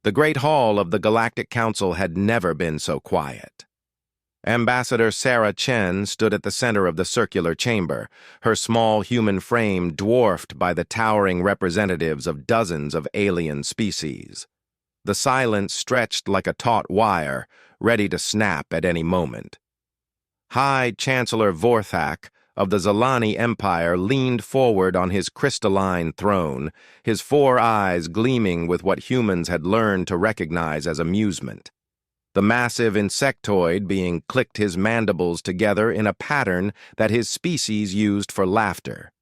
The Great Hall of the Galactic Council had never been so quiet. Ambassador Sarah Chen stood at the center of the circular chamber, her small human frame dwarfed by the towering representatives of dozens of alien species. The silence stretched like a taut wire, ready to snap at any moment. High Chancellor Vorthak of the Zalani Empire leaned forward on his crystalline throne, his 4 eyes gleaming with what humans had learned to recognize as amusement. The massive insectoid being clicked his mandibles together in a pattern that his species used for laughter.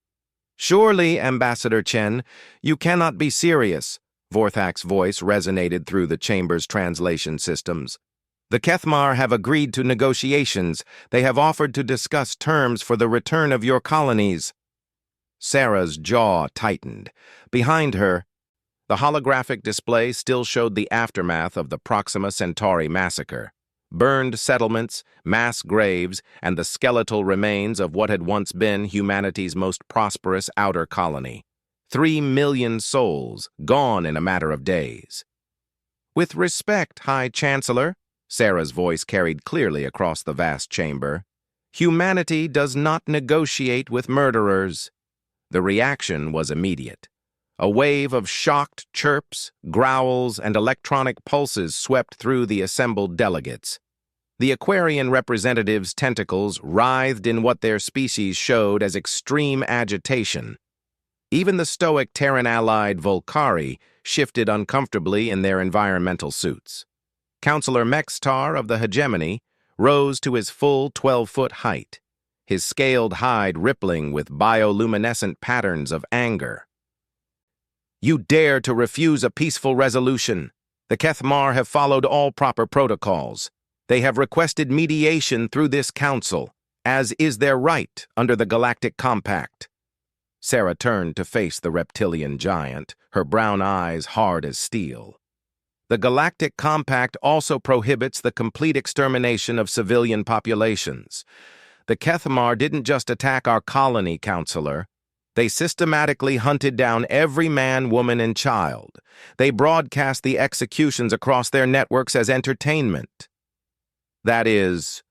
"Surely, Ambassador Chen, you cannot be serious," Vorthak's voice resonated through the chamber's translation systems. "The Kethmar have agreed to negotiations. They have offered to discuss terms for the return of your colonies." Sarah's jaw tightened. Behind her, the holographic display still showed the aftermath of the Proxima Centauri massacre. Burned settlements, mass graves, and the skeletal remains of what had once been humanity's most prosperous outer colony. 3 million souls, gone in a matter of days. "With respect, High Chancellor," Sarah's voice carried clearly across the vast chamber, "humanity does not negotiate with murderers." The reaction was immediate. A wave of shocked chirps, growls, and electronic pulses swept through the assembled delegates. The Aquarian representatives' tentacles writhed in what their species showed as extreme agitation. Even the stoic Terran-allied Volcari shifted uncomfortably in their environmental suits. Councillor Mextar of the Hegemony rose to his full 12-foot height, his scaled hide rippling with bioluminescent patterns of anger. "You dare to refuse a peaceful resolution. The Kethmar have followed all proper protocols. They have requested mediation through this council, as is their right under the Galactic Compact." Sarah turned to face the reptilian giant, her brown eyes hard as steel. "The Galactic Compact also prohibits the complete extermination of civilian populations. The Kethmar didn't just attack our colony, Counselor. They systematically hunted down every man, woman, and child. They broadcast the executions across their networks as entertainment." "That is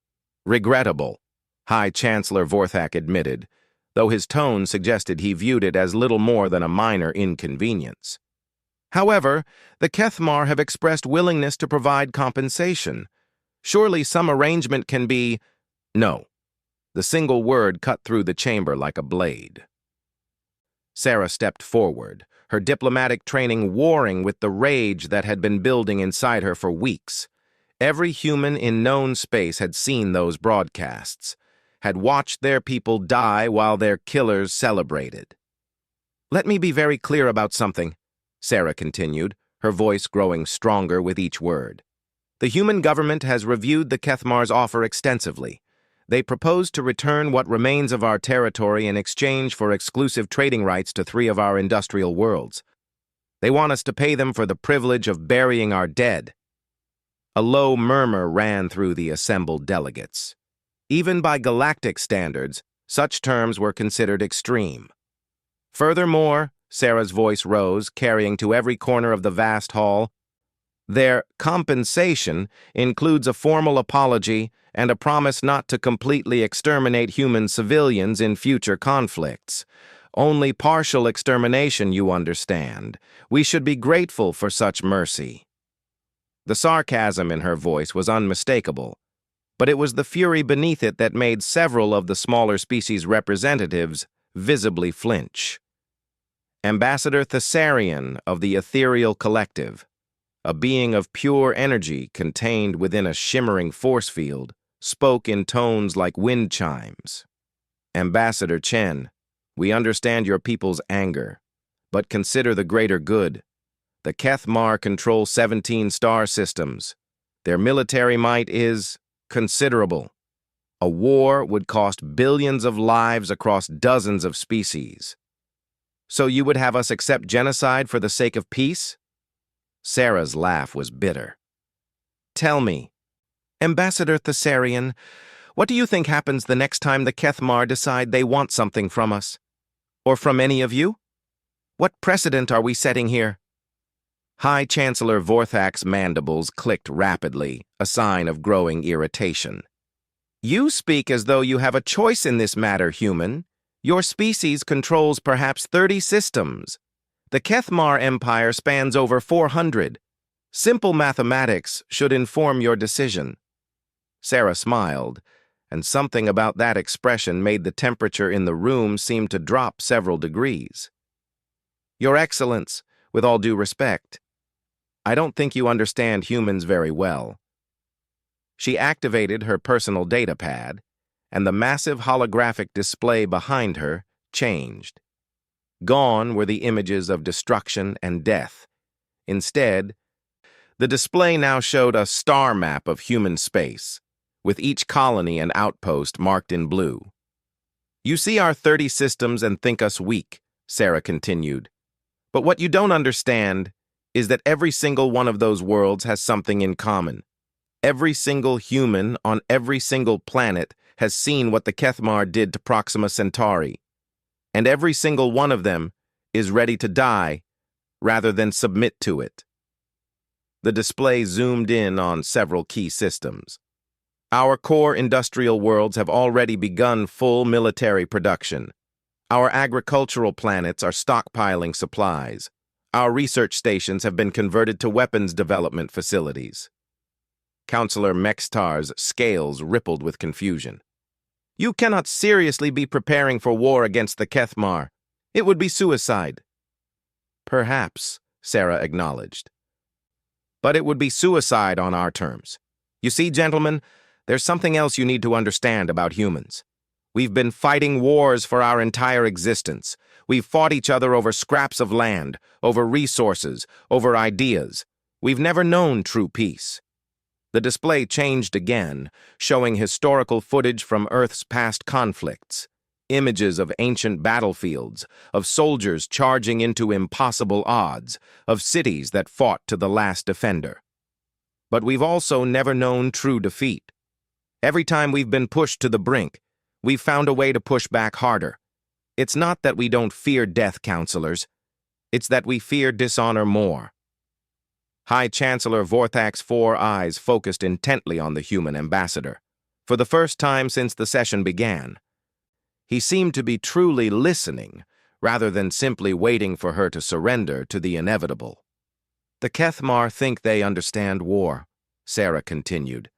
regrettable," High Chancellor Vorthak admitted, though his tone suggested he viewed it as little more than a minor inconvenience. "However, the Kethmar have expressed willingness to provide compensation. Surely some arrangement can be—" "No." The single word cut through the chamber like a blade. Sarah stepped forward, her diplomatic training warring with the rage that had been building inside her for weeks. Every human in known space had seen those broadcasts, had watched their people die while their killers celebrated. "Let me be very clear about something," Sarah continued, her voice growing stronger with each word. "The human government has reviewed the Kethmar's offer extensively. They propose to return what remains of our territory in exchange for exclusive trading rights to 3 of our industrial worlds. They want us to pay them for the privilege of burying our dead." A low murmur ran through the assembled delegates. Even by galactic standards, such terms were considered extreme. "Furthermore," Sarah's voice rose, carrying to every corner of the vast hall, "their compensation includes a formal apology and a promise not to completely exterminate human civilians in future conflicts. Only partial extermination, you understand. We should be grateful for such mercy." The sarcasm in her voice was unmistakable, but it was the fury beneath it that made several of the smaller species' representatives visibly flinch. Ambassador Thessarian of the Ethereal Collective, a being of pure energy contained within a shimmering force field, spoke in tones like wind chimes. "Ambassador Chen, we understand your people's anger, but consider the greater good. The Kethmar control 17 star systems. Their military might is considerable. A war would cost billions of lives across dozens of species. So you would have us accept genocide for the sake of peace?" Sarah's laugh was bitter. "Tell me, Ambassador Thessarian, what do you think happens the next time the Kethmar decide they want something from us? Or from any of you? What precedent are we setting here?" High Chancellor Vorthak's mandibles clicked rapidly, a sign of growing irritation. You speak as though you have a choice in this matter, human. Your species controls perhaps 30 systems. The Kethmar Empire spans over 400. Simple mathematics should inform your decision. Sarah smiled, and something about that expression made the temperature in the room seem to drop several degrees. Your Excellence, with all due respect, I don't think you understand humans very well. She activated her personal data pad, and the massive holographic display behind her changed. Gone were the images of destruction and death. Instead, the display now showed a star map of human space, with each colony and outpost marked in blue. You see our 30 systems and think us weak, Sarah continued. But what you don't understand is that every single one of those worlds has something in common. Every single human on every single planet has seen what the Kethmar did to Proxima Centauri, and every single one of them is ready to die rather than submit to it. The display zoomed in on several key systems. Our core industrial worlds have already begun full military production. Our agricultural planets are stockpiling supplies. Our research stations have been converted to weapons development facilities. Counselor Mextar's scales rippled with confusion. You cannot seriously be preparing for war against the Kethmar. It would be suicide. Perhaps, Sarah acknowledged. But it would be suicide on our terms. You see, gentlemen, there's something else you need to understand about humans. We've been fighting wars for our entire existence. We've fought each other over scraps of land, over resources, over ideas. We've never known true peace. The display changed again, showing historical footage from Earth's past conflicts, images of ancient battlefields, of soldiers charging into impossible odds, of cities that fought to the last defender. But we've also never known true defeat. Every time we've been pushed to the brink, we've found a way to push back harder. It's not that we don't fear death, counselors. It's that we fear dishonor more. High Chancellor Vorthak's 4 eyes focused intently on the human ambassador. For the first time since the session began, he seemed to be truly listening, rather than simply waiting for her to surrender to the inevitable. The Kethmar think they understand war, Sarah continued.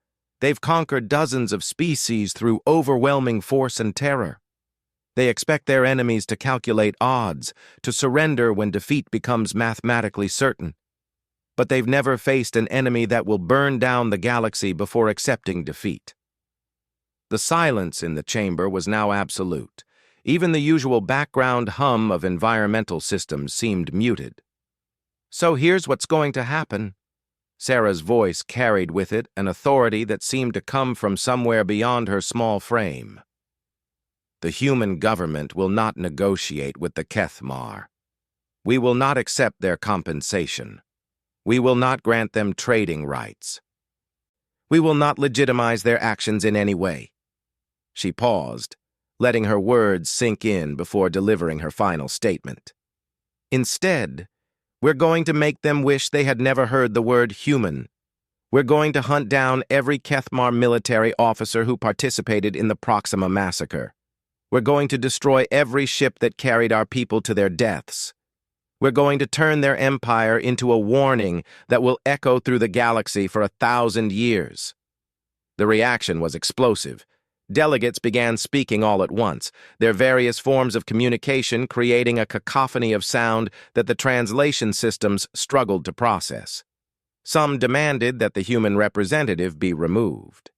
They've conquered dozens of species through overwhelming force and terror. They expect their enemies to calculate odds, to surrender when defeat becomes mathematically certain. But they've never faced an enemy that will burn down the galaxy before accepting defeat. The silence in the chamber was now absolute. Even the usual background hum of environmental systems seemed muted. So here's what's going to happen. Sarah's voice carried with it an authority that seemed to come from somewhere beyond her small frame. The human government will not negotiate with the Kethmar. We will not accept their compensation. We will not grant them trading rights. We will not legitimize their actions in any way. She paused, letting her words sink in before delivering her final statement. Instead, we're going to make them wish they had never heard the word human. We're going to hunt down every Kethmar military officer who participated in the Proxima massacre. We're going to destroy every ship that carried our people to their deaths. We're going to turn their empire into a warning that will echo through the galaxy for 1,000 years. The reaction was explosive. Delegates began speaking all at once, their various forms of communication creating a cacophony of sound that the translation systems struggled to process. Some demanded that the human representative be removed.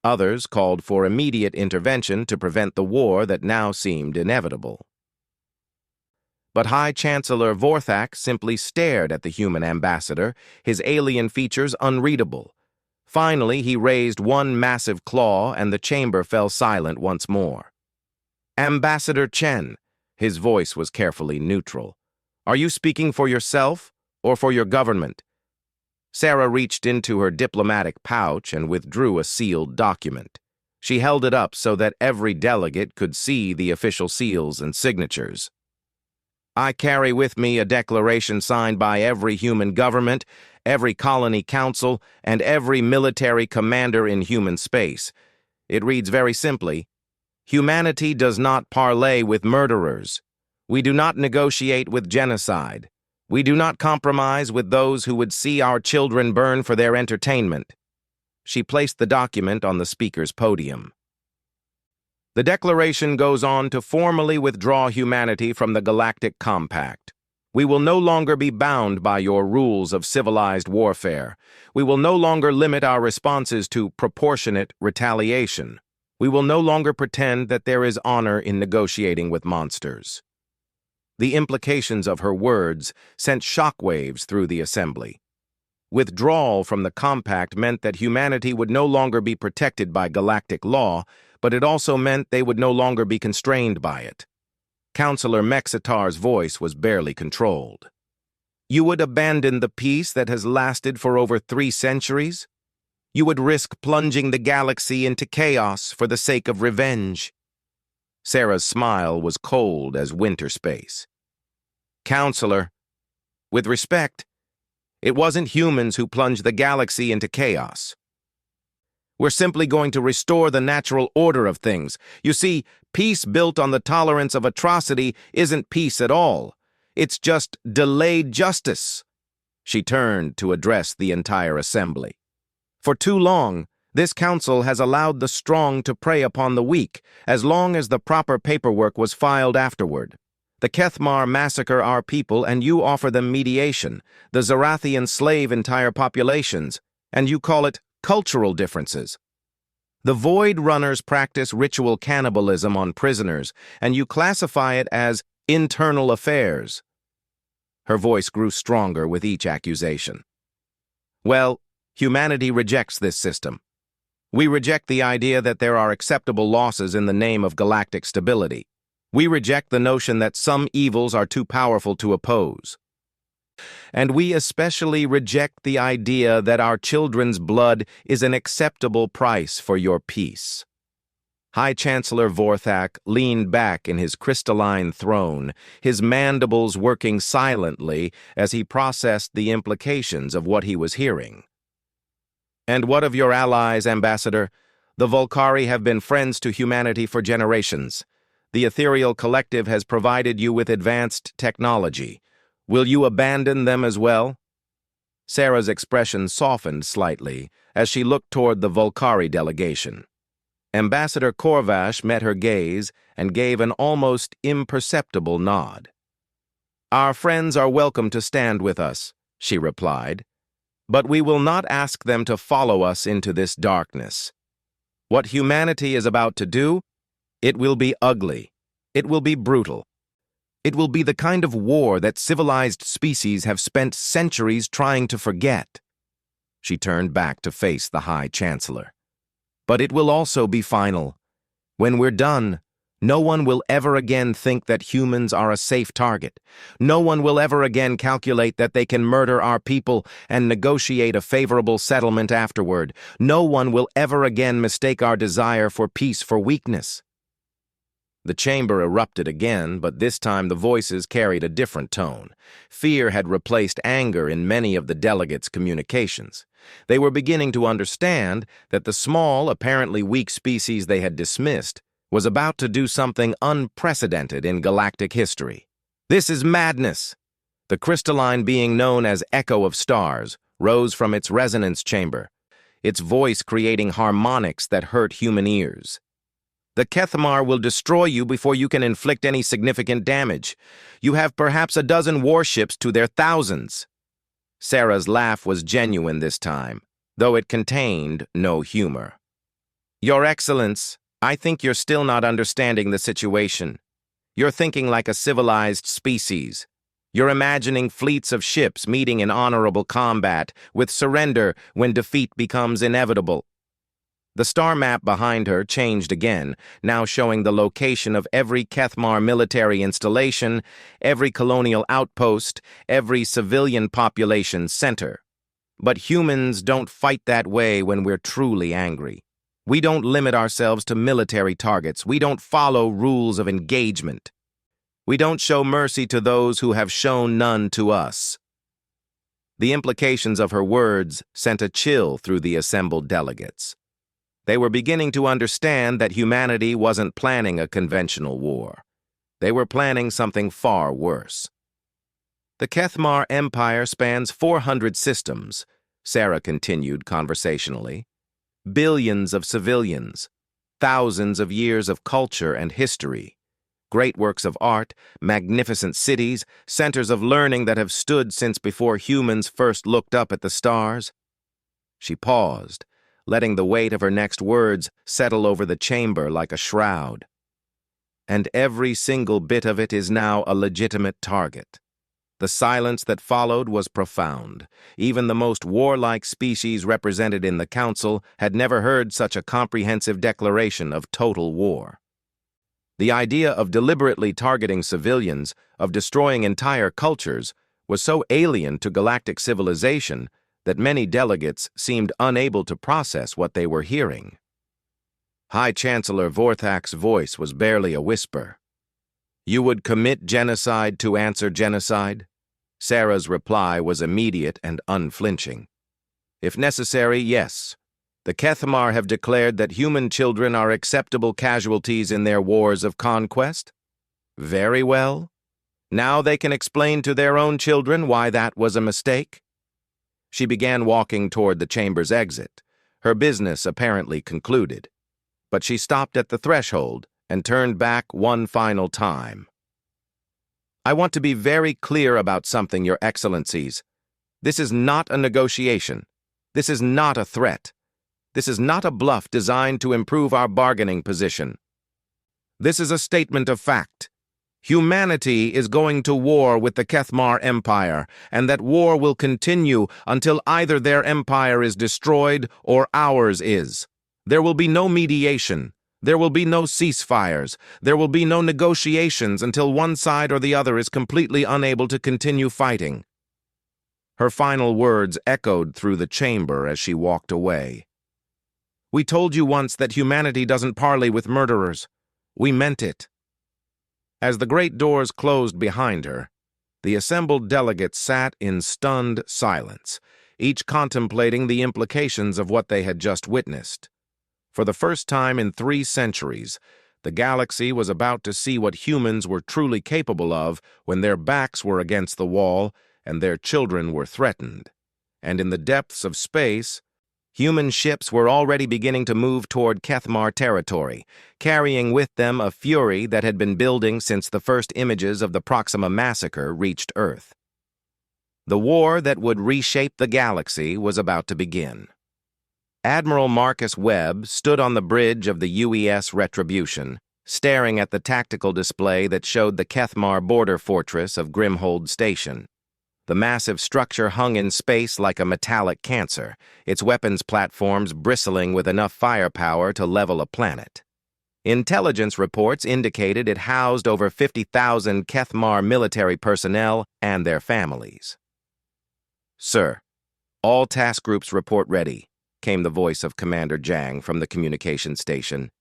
Others called for immediate intervention to prevent the war that now seemed inevitable. But High Chancellor Vorthak simply stared at the human ambassador, his alien features unreadable. Finally, he raised one massive claw and the chamber fell silent once more. Ambassador Chen, his voice was carefully neutral. Are you speaking for yourself or for your government? Sarah reached into her diplomatic pouch and withdrew a sealed document. She held it up so that every delegate could see the official seals and signatures. I carry with me a declaration signed by every human government, every colony council, and every military commander in human space. It reads very simply, humanity does not parley with murderers. We do not negotiate with genocide. We do not compromise with those who would see our children burn for their entertainment. She placed the document on the speaker's podium. The declaration goes on to formally withdraw humanity from the Galactic Compact. We will no longer be bound by your rules of civilized warfare. We will no longer limit our responses to proportionate retaliation. We will no longer pretend that there is honor in negotiating with monsters. The implications of her words sent shockwaves through the assembly. Withdrawal from the compact meant that humanity would no longer be protected by galactic law, but it also meant they would no longer be constrained by it. Councillor Mexitar's voice was barely controlled. You would abandon the peace that has lasted for over 3 centuries? You would risk plunging the galaxy into chaos for the sake of revenge. Sarah's smile was cold as winter space. Counselor, with respect, it wasn't humans who plunged the galaxy into chaos. We're simply going to restore the natural order of things. You see, peace built on the tolerance of atrocity isn't peace at all. It's just delayed justice. She turned to address the entire assembly. For too long, this council has allowed the strong to prey upon the weak, as long as the proper paperwork was filed afterward. The Kethmar massacre our people, and you offer them mediation. The Zarathians slave entire populations, and you call it cultural differences. The Void Runners practice ritual cannibalism on prisoners, and you classify it as internal affairs. Her voice grew stronger with each accusation. Well, humanity rejects this system. We reject the idea that there are acceptable losses in the name of galactic stability. We reject the notion that some evils are too powerful to oppose. And we especially reject the idea that our children's blood is an acceptable price for your peace. High Chancellor Vorthak leaned back in his crystalline throne, his mandibles working silently as he processed the implications of what he was hearing. And what of your allies, Ambassador? The Volcari have been friends to humanity for generations. The Ethereal Collective has provided you with advanced technology. Will you abandon them as well? Sarah's expression softened slightly as she looked toward the Volcari delegation. Ambassador Korvash met her gaze and gave an almost imperceptible nod. Our friends are welcome to stand with us, she replied, but we will not ask them to follow us into this darkness. What humanity is about to do, it will be ugly. It will be brutal. It will be the kind of war that civilized species have spent centuries trying to forget. She turned back to face the High Chancellor. But it will also be final. When we're done, no one will ever again think that humans are a safe target. No one will ever again calculate that they can murder our people and negotiate a favorable settlement afterward. No one will ever again mistake our desire for peace for weakness. The chamber erupted again, but this time the voices carried a different tone. Fear had replaced anger in many of the delegates' communications. They were beginning to understand that the small, apparently weak species they had dismissed was about to do something unprecedented in galactic history. This is madness! The crystalline being known as Echo of Stars rose from its resonance chamber, its voice creating harmonics that hurt human ears. The Kethmar will destroy you before you can inflict any significant damage. You have perhaps a dozen warships to their thousands. Sarah's laugh was genuine this time, though it contained no humor. Your Excellence, I think you're still not understanding the situation. You're thinking like a civilized species. You're imagining fleets of ships meeting in honorable combat, with surrender when defeat becomes inevitable. The star map behind her changed again, now showing the location of every Kethmar military installation, every colonial outpost, every civilian population center. But humans don't fight that way when we're truly angry. We don't limit ourselves to military targets. We don't follow rules of engagement. We don't show mercy to those who have shown none to us." The implications of her words sent a chill through the assembled delegates. They were beginning to understand that humanity wasn't planning a conventional war. They were planning something far worse. "The Kethmar Empire spans 400 systems," Sarah continued conversationally. "Billions of civilians, thousands of years of culture and history, great works of art, magnificent cities, centers of learning that have stood since before humans first looked up at the stars." She paused, letting the weight of her next words settle over the chamber like a shroud. "And every single bit of it is now a legitimate target." The silence that followed was profound. Even the most warlike species represented in the council had never heard such a comprehensive declaration of total war. The idea of deliberately targeting civilians, of destroying entire cultures, was so alien to galactic civilization that many delegates seemed unable to process what they were hearing. High Chancellor Vorthak's voice was barely a whisper. "You would commit genocide to answer genocide?" Sarah's reply was immediate and unflinching. "If necessary, yes. The Kethmar have declared that human children are acceptable casualties in their wars of conquest. Very well. Now they can explain to their own children why that was a mistake." She began walking toward the chamber's exit, her business apparently concluded. But she stopped at the threshold and turned back one final time. "I want to be very clear about something, Your Excellencies. This is not a negotiation. This is not a threat. This is not a bluff designed to improve our bargaining position. This is a statement of fact. Humanity is going to war with the Kethmar Empire, and that war will continue until either their empire is destroyed or ours is. There will be no mediation. There will be no ceasefires. There will be no negotiations until one side or the other is completely unable to continue fighting." Her final words echoed through the chamber as she walked away. "We told you once that humanity doesn't parley with murderers. We meant it." As the great doors closed behind her, the assembled delegates sat in stunned silence, each contemplating the implications of what they had just witnessed. For the first time in 3 centuries, the galaxy was about to see what humans were truly capable of when their backs were against the wall and their children were threatened. And in the depths of space, human ships were already beginning to move toward Kethmar territory, carrying with them a fury that had been building since the first images of the Proxima massacre reached Earth. The war that would reshape the galaxy was about to begin. Admiral Marcus Webb stood on the bridge of the UES Retribution, staring at the tactical display that showed the Kethmar border fortress of Grimhold Station. The massive structure hung in space like a metallic cancer, its weapons platforms bristling with enough firepower to level a planet. Intelligence reports indicated it housed over 50,000 Kethmar military personnel and their families. "Sir, all task groups report ready," came the voice of Commander Jang from the communication station.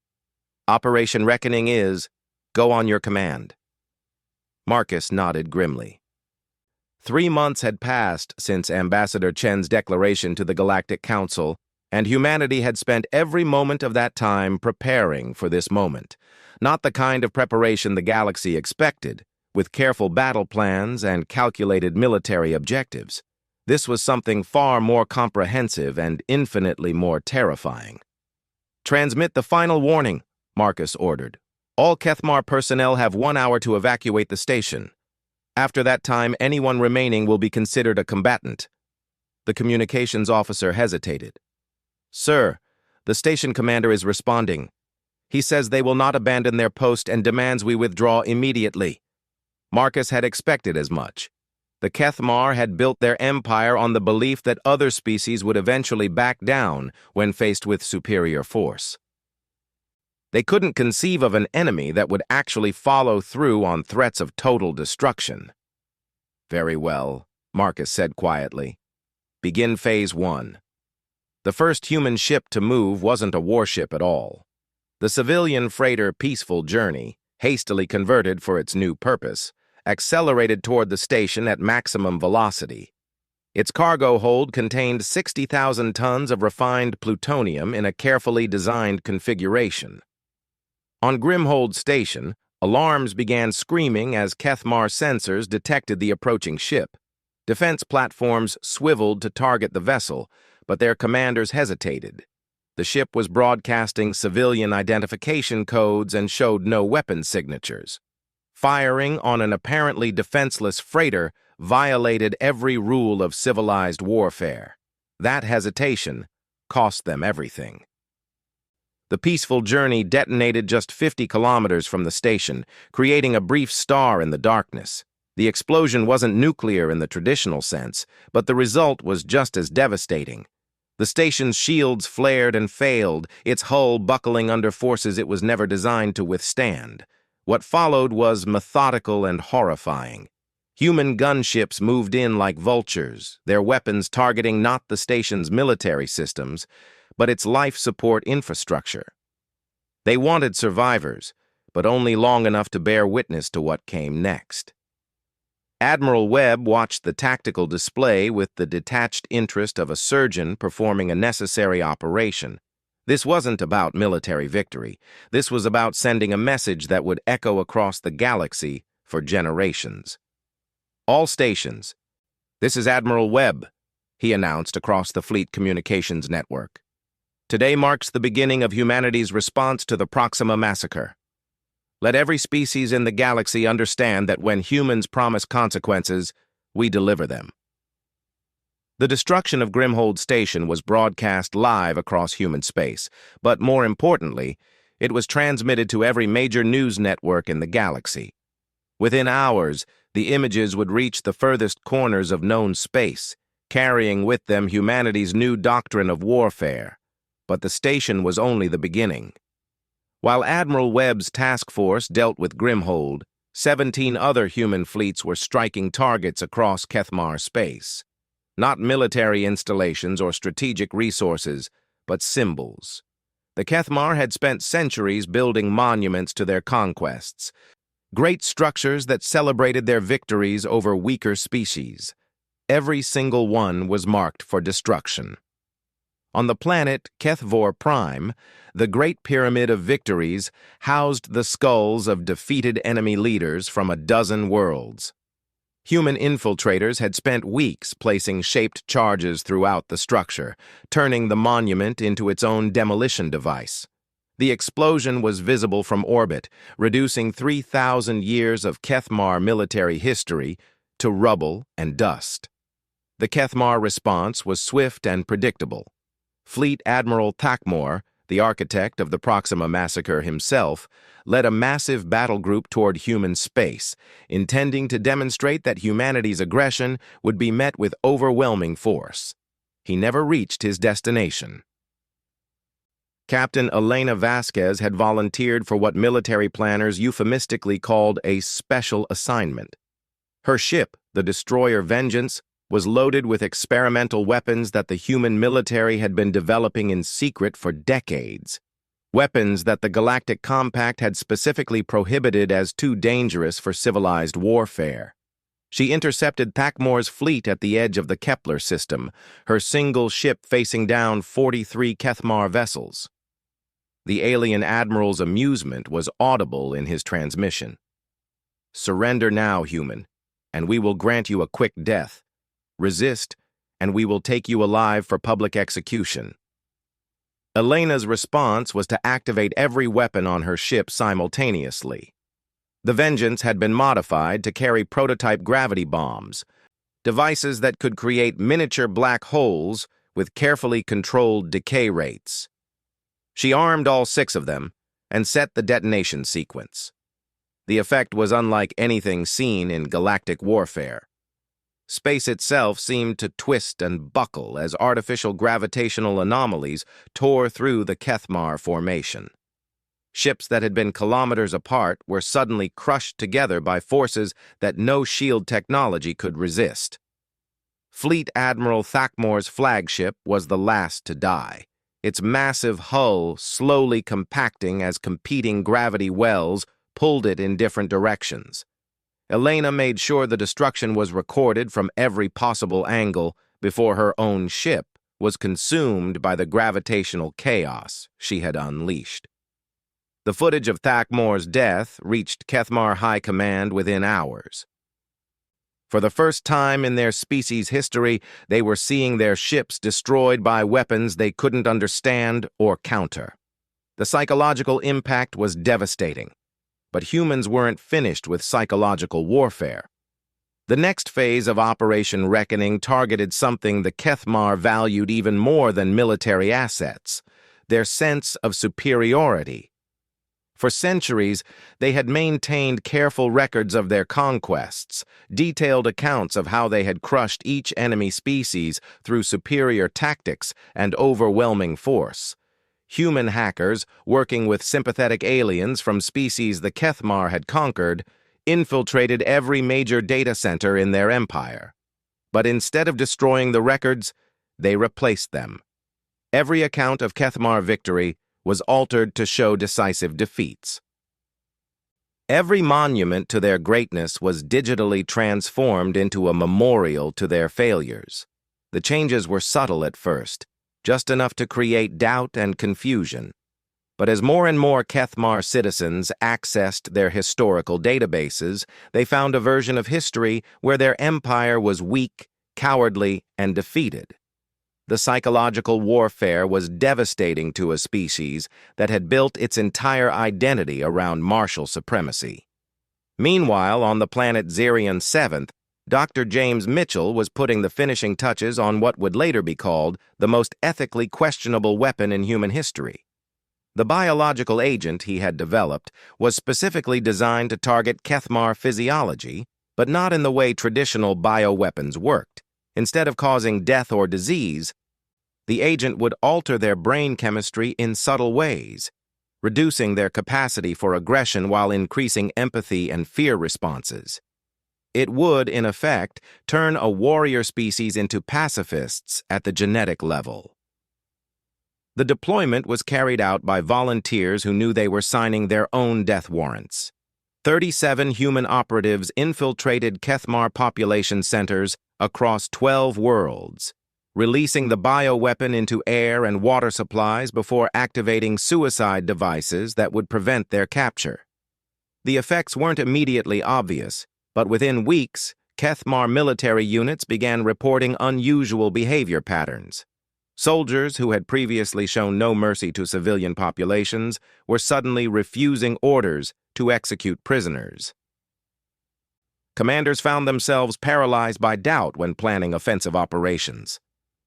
"Operation Reckoning is, go on your command." Marcus nodded grimly. 3 months had passed since Ambassador Chen's declaration to the Galactic Council, and humanity had spent every moment of that time preparing for this moment. Not the kind of preparation the galaxy expected, with careful battle plans and calculated military objectives. This was something far more comprehensive and infinitely more terrifying. "Transmit the final warning," Marcus ordered. "All Kethmar personnel have 1 hour to evacuate the station. After that time, anyone remaining will be considered a combatant." The communications officer hesitated. "Sir, the station commander is responding. He says they will not abandon their post and demands we withdraw immediately." Marcus had expected as much. The Kethmar had built their empire on the belief that other species would eventually back down when faced with superior force. They couldn't conceive of an enemy that would actually follow through on threats of total destruction. "Very well," Marcus said quietly. "Begin Phase 1. The first human ship to move wasn't a warship at all. The civilian freighter Peaceful Journey, hastily converted for its new purpose, accelerated toward the station at maximum velocity. Its cargo hold contained 60,000 tons of refined plutonium in a carefully designed configuration. On Grimhold Station, alarms began screaming as Kethmar sensors detected the approaching ship. Defense platforms swiveled to target the vessel, but their commanders hesitated. The ship was broadcasting civilian identification codes and showed no weapon signatures. Firing on an apparently defenseless freighter violated every rule of civilized warfare. That hesitation cost them everything. The peaceful journey detonated just 50 kilometers from the station, creating a brief star in the darkness. The explosion wasn't nuclear in the traditional sense, but the result was just as devastating. The station's shields flared and failed, its hull buckling under forces it was never designed to withstand. What followed was methodical and horrifying. Human gunships moved in like vultures, their weapons targeting not the station's military systems, but its life support infrastructure. They wanted survivors, but only long enough to bear witness to what came next. Admiral Webb watched the tactical display with the detached interest of a surgeon performing a necessary operation. This wasn't about military victory. This was about sending a message that would echo across the galaxy for generations. All stations. This is Admiral Webb, he announced across the fleet communications network. Today marks the beginning of humanity's response to the Proxima massacre. Let every species in the galaxy understand that when humans promise consequences, we deliver them. The destruction of Grimhold Station was broadcast live across human space, but more importantly, it was transmitted to every major news network in the galaxy. Within hours, the images would reach the furthest corners of known space, carrying with them humanity's new doctrine of warfare. But the station was only the beginning. While Admiral Webb's task force dealt with Grimhold, 17 other human fleets were striking targets across Kethmar space. Not military installations or strategic resources, but symbols. The Kethmar had spent centuries building monuments to their conquests, great structures that celebrated their victories over weaker species. Every single one was marked for destruction. On the planet Kethvor Prime, the Great Pyramid of Victories housed the skulls of defeated enemy leaders from a dozen worlds. Human infiltrators had spent weeks placing shaped charges throughout the structure, turning the monument into its own demolition device. The explosion was visible from orbit, reducing 3,000 years of Kethmar military history to rubble and dust. The Kethmar response was swift and predictable. Fleet Admiral Thakmor, the architect of the Proxima massacre himself, led a massive battle group toward human space, intending to demonstrate that humanity's aggression would be met with overwhelming force. He never reached his destination. Captain Elena Vasquez had volunteered for what military planners euphemistically called a special assignment. Her ship, the destroyer Vengeance, was loaded with experimental weapons that the human military had been developing in secret for decades. Weapons that the Galactic Compact had specifically prohibited as too dangerous for civilized warfare. She intercepted Thakmor's fleet at the edge of the Kepler system, her single ship facing down 43 Kethmar vessels. The alien admiral's amusement was audible in his transmission. "Surrender now, human, and we will grant you a quick death. Resist, and we will take you alive for public execution." Elena's response was to activate every weapon on her ship simultaneously. The Vengeance had been modified to carry prototype gravity bombs, devices that could create miniature black holes with carefully controlled decay rates. She armed all 6 of them and set the detonation sequence. The effect was unlike anything seen in galactic warfare. Space itself seemed to twist and buckle as artificial gravitational anomalies tore through the Kethmar formation. Ships that had been kilometers apart were suddenly crushed together by forces that no shield technology could resist. Fleet Admiral Thakmor's flagship was the last to die, its massive hull slowly compacting as competing gravity wells pulled it in different directions. Elena made sure the destruction was recorded from every possible angle before her own ship was consumed by the gravitational chaos she had unleashed. The footage of Thakmor's death reached Kethmar High Command within hours. For the first time in their species' history, they were seeing their ships destroyed by weapons they couldn't understand or counter. The psychological impact was devastating, but humans weren't finished with psychological warfare. The next phase of Operation Reckoning targeted something the Kethmar valued even more than military assets: their sense of superiority. For centuries, they had maintained careful records of their conquests, detailed accounts of how they had crushed each enemy species through superior tactics and overwhelming force. Human hackers, working with sympathetic aliens from species the Kethmar had conquered, infiltrated every major data center in their empire. But instead of destroying the records, they replaced them. Every account of Kethmar victory was altered to show decisive defeats. Every monument to their greatness was digitally transformed into a memorial to their failures. The changes were subtle at first, just enough to create doubt and confusion. But as more and more Kethmar citizens accessed their historical databases, they found a version of history where their empire was weak, cowardly, and defeated. The psychological warfare was devastating to a species that had built its entire identity around martial supremacy. Meanwhile, on the planet Zerion 7th, Dr. James Mitchell was putting the finishing touches on what would later be called the most ethically questionable weapon in human history. The biological agent he had developed was specifically designed to target Kethmar physiology, but not in the way traditional bioweapons worked. Instead of causing death or disease, the agent would alter their brain chemistry in subtle ways, reducing their capacity for aggression while increasing empathy and fear responses. It would, in effect, turn a warrior species into pacifists at the genetic level. The deployment was carried out by volunteers who knew they were signing their own death warrants. 37 human operatives infiltrated Kethmar population centers across 12 worlds, releasing the bioweapon into air and water supplies before activating suicide devices that would prevent their capture. The effects weren't immediately obvious, but within weeks, Kethmar military units began reporting unusual behavior patterns. Soldiers who had previously shown no mercy to civilian populations were suddenly refusing orders to execute prisoners. Commanders found themselves paralyzed by doubt when planning offensive operations.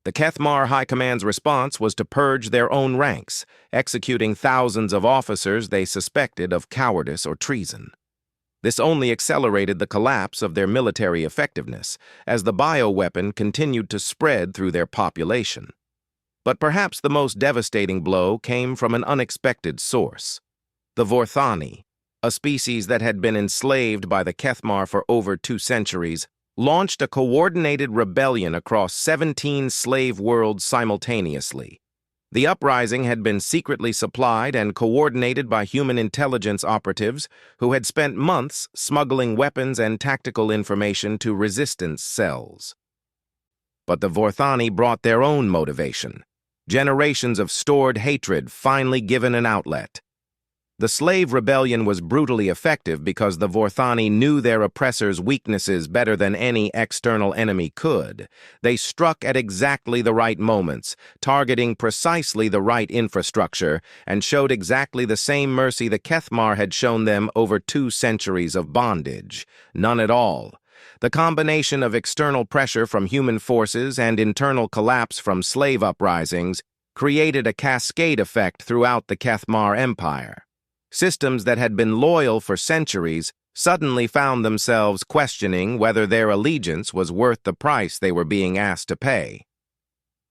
The Kethmar High Command's response was to purge their own ranks, executing thousands of officers they suspected of cowardice or treason. This only accelerated the collapse of their military effectiveness, as the bioweapon continued to spread through their population. But perhaps the most devastating blow came from an unexpected source: the Vorthani, a species that had been enslaved by the Kethmar for over 2 centuries, launched a coordinated rebellion across 17 slave worlds simultaneously. The uprising had been secretly supplied and coordinated by human intelligence operatives who had spent months smuggling weapons and tactical information to resistance cells. But the Vorthani brought their own motivation: generations of stored hatred finally given an outlet. The slave rebellion was brutally effective because the Vorthani knew their oppressors' weaknesses better than any external enemy could. They struck at exactly the right moments, targeting precisely the right infrastructure, and showed exactly the same mercy the Kethmar had shown them over 2 centuries of bondage: none at all. The combination of external pressure from human forces and internal collapse from slave uprisings created a cascade effect throughout the Kethmar Empire. Systems that had been loyal for centuries suddenly found themselves questioning whether their allegiance was worth the price they were being asked to pay.